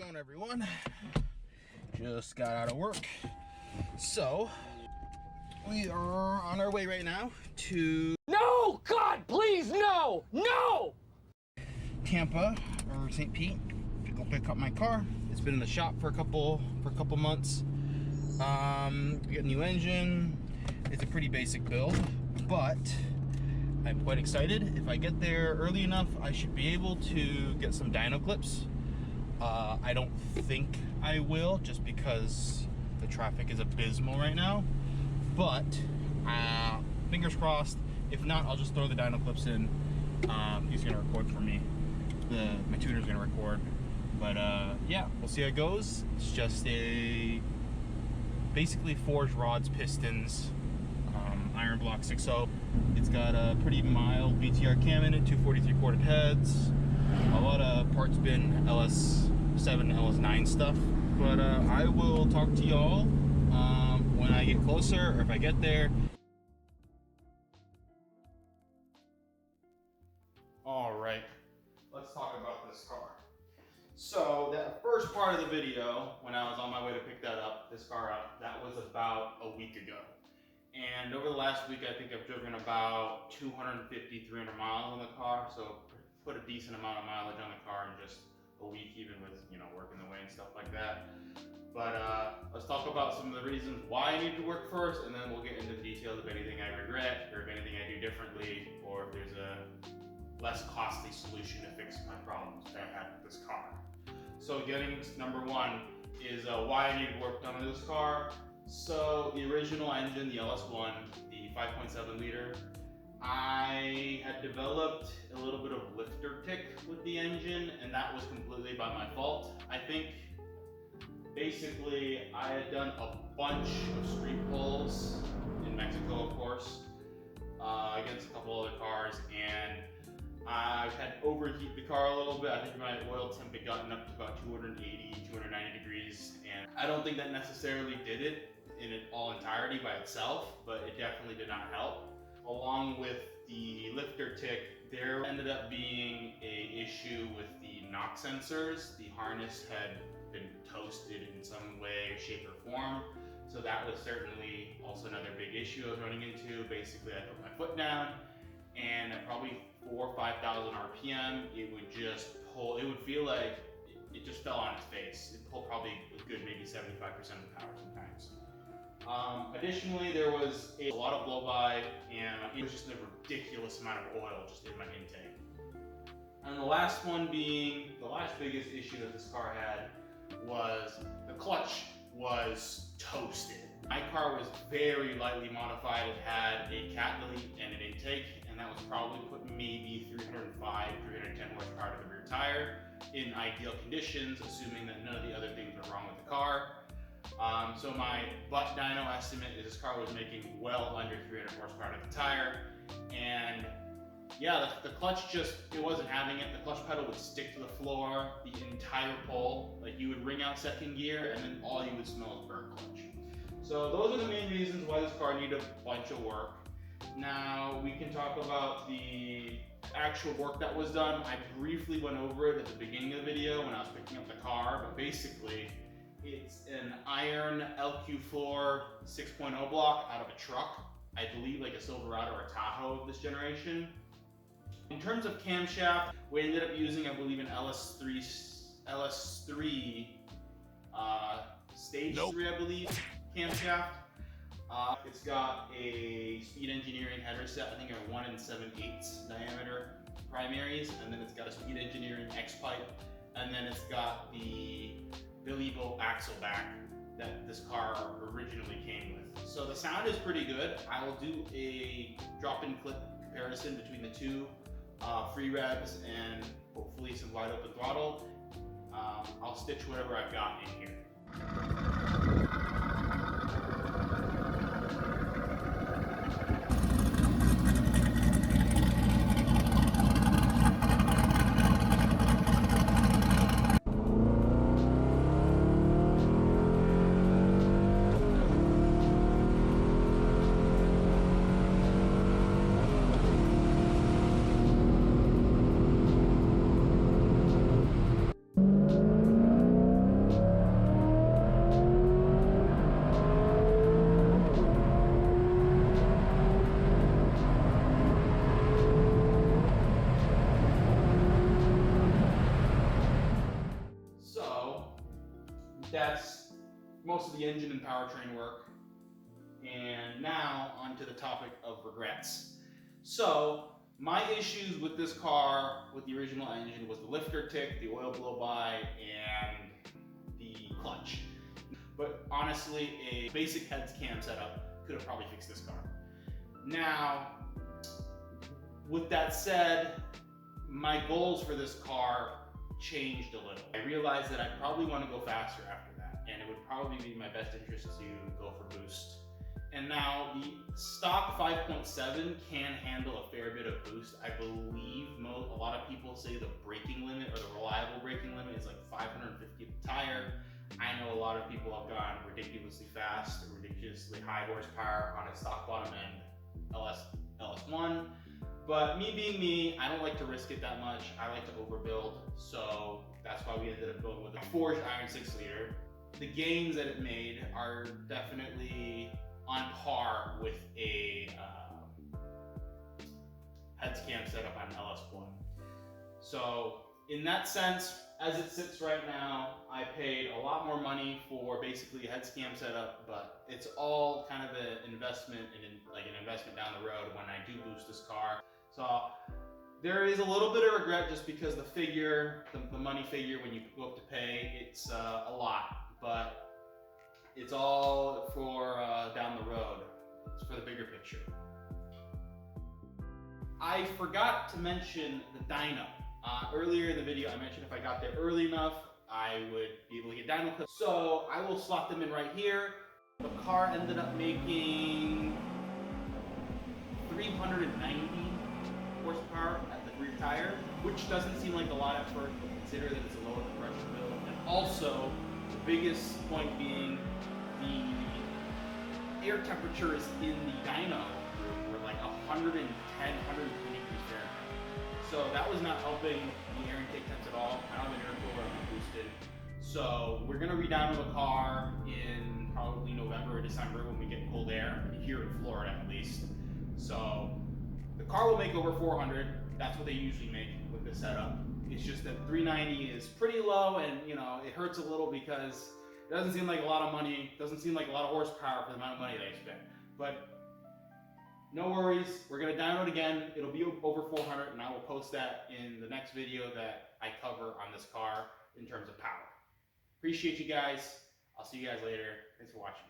down, everyone. Just got out of work. So, we are on our way right now to... No! God, please, no! No! Tampa, or St. Pete, to go pick up my car. It's been in the shop for a couple months. We got a new engine. It's a pretty basic build, but I'm quite excited. If I get there early enough, I should be able to get some dyno clips. I don't think I will, just because the traffic is abysmal right now. But fingers crossed. If not, I'll just throw the dyno clips in. He's gonna record for me. My tuner's gonna record. But yeah, we'll see how it goes. It's just a basically forged rods, pistons, iron block 6.0. It's got a pretty mild BTR cam in it, 243 corded heads, a lot of parts bin LS7, LS9 stuff. But I will talk to y'all when I get closer, or if I get there. All right, let's talk about this car. So that first part of the video, when I was on my way to pick this car up, that was about a week ago. And over the last week, I think I've driven about 250, 300 miles on the car. So put a decent amount of mileage on the car in just a week, even with, working the way and stuff like that. But let's talk about some of the reasons why I need to work first, and then we'll get into the details of anything I regret, or if anything I do differently, or if there's a less costly solution to fix my problems that I have with this car. So getting number one is why I need work done on this car. So the original engine, the LS1, the 5.7 liter, I had developed a little bit of lifter tick with the engine, and that was completely by my fault. I think basically I had done a bunch of street pulls in Mexico, of course, against a couple other cars, and I had overheat the car a little bit. I think my oil temp had gotten up to about 280, 290 degrees, and I don't think that necessarily did it in all entirety by itself, but it definitely did not help. Along with the lifter tick, there ended up being an issue with the knock sensors. The harness had been toasted in some way, shape, or form. So that was certainly also another big issue I was running into. Basically, I put my foot down, and at probably 4,000 or 5,000 RPM, it would just pull. It would feel like it just fell on its face. It pulled probably a good maybe 75% of the power sometimes. Additionally, there was a lot of blow-by, and it was just a ridiculous amount of oil just in my intake. And the last biggest issue that this car had was the clutch was toasted. My car was very lightly modified. It had a cat delete and an intake, and that was probably putting maybe 305, 310 horsepower to the rear tire in ideal conditions, assuming that none of the other things were wrong with the car. So my butt dyno estimate is this car was making well under 300 horsepower to the tire, and yeah, the clutch it wasn't having it. The clutch pedal would stick to the floor the entire pull. Like, you would ring out second gear, and then all you would smell is burnt clutch. So those are the main reasons why this car needed a bunch of work. Now we can talk about the actual work that was done. I briefly went over it at the beginning of the video when I was picking up the car, but basically it's an iron LQ4 6.0 block out of a truck. I believe like a Silverado or a Tahoe of this generation. In terms of camshaft, we ended up using, I believe, an LS3 stage 3, I believe, camshaft. It's got a Speed Engineering header set, I think a 1 7/8 diameter primaries, and then it's got a Speed Engineering X pipe, and then it's got the Billy-Boat axle back that this car originally came with. So the sound is pretty good. I will do a drop-in clip comparison between the two, free revs and hopefully some wide open throttle. I'll stitch whatever I've got in here. that's most of the engine and powertrain work. And now onto the topic of regrets. So my issues with this car, with the original engine, was the lifter tick, the oil blow by, and the clutch. But honestly, a basic heads cam setup could have probably fixed this car. Now, with that said, my goals for this car changed a little. I realized that I probably want to go faster after that, and it would probably be in my best interest to go for boost. And now the stock 5.7 can handle a fair bit of boost. I believe a lot of people say the braking limit, or the reliable braking limit, is like 550 at the tire. I know a lot of people have gone ridiculously fast, ridiculously high horsepower on a stock bottom end LS1. But me being me, I don't like to risk it that much. I like to overbuild. So that's why we ended up going with a forged iron 6-liter. The gains that it made are definitely on par with a heads cam setup on LS1. So in that sense, as it sits right now, I paid a lot more money for basically a heads cam setup, but it's all kind of an investment, like an investment down the road when I do boost this car. So there is a little bit of regret just because the figure, the money figure, when you go up to pay, it's a lot, but it's all for down the road. It's for the bigger picture. I forgot to mention the dyno. Earlier in the video, I mentioned if I got there early enough, I would be able to get dyno clips. So I will slot them in right here. The car ended up making 390 horsepower at the rear tire, which doesn't seem like a lot at first, but consider that it's a lower compression build. And also, the biggest point being the air temperatures in the dyno group were like 110, 120 degrees Fahrenheit. So that was not helping the air intake temps at all. I don't have an air cooler, I'm boosted. So we're gonna re-dyno the car in probably November or December when we get cold air, here in Florida at least. So the car will make over 400. That's what they usually make with this setup. It's just that 390 is pretty low, and you know, it hurts a little because it doesn't seem like a lot of money, doesn't seem like a lot of horsepower for the amount of money they spent. But no worries, we're gonna dyno it again. It'll be over 400, and I will post that in the next video that I cover on this car in terms of power. Appreciate you guys. I'll see you guys later. Thanks for watching.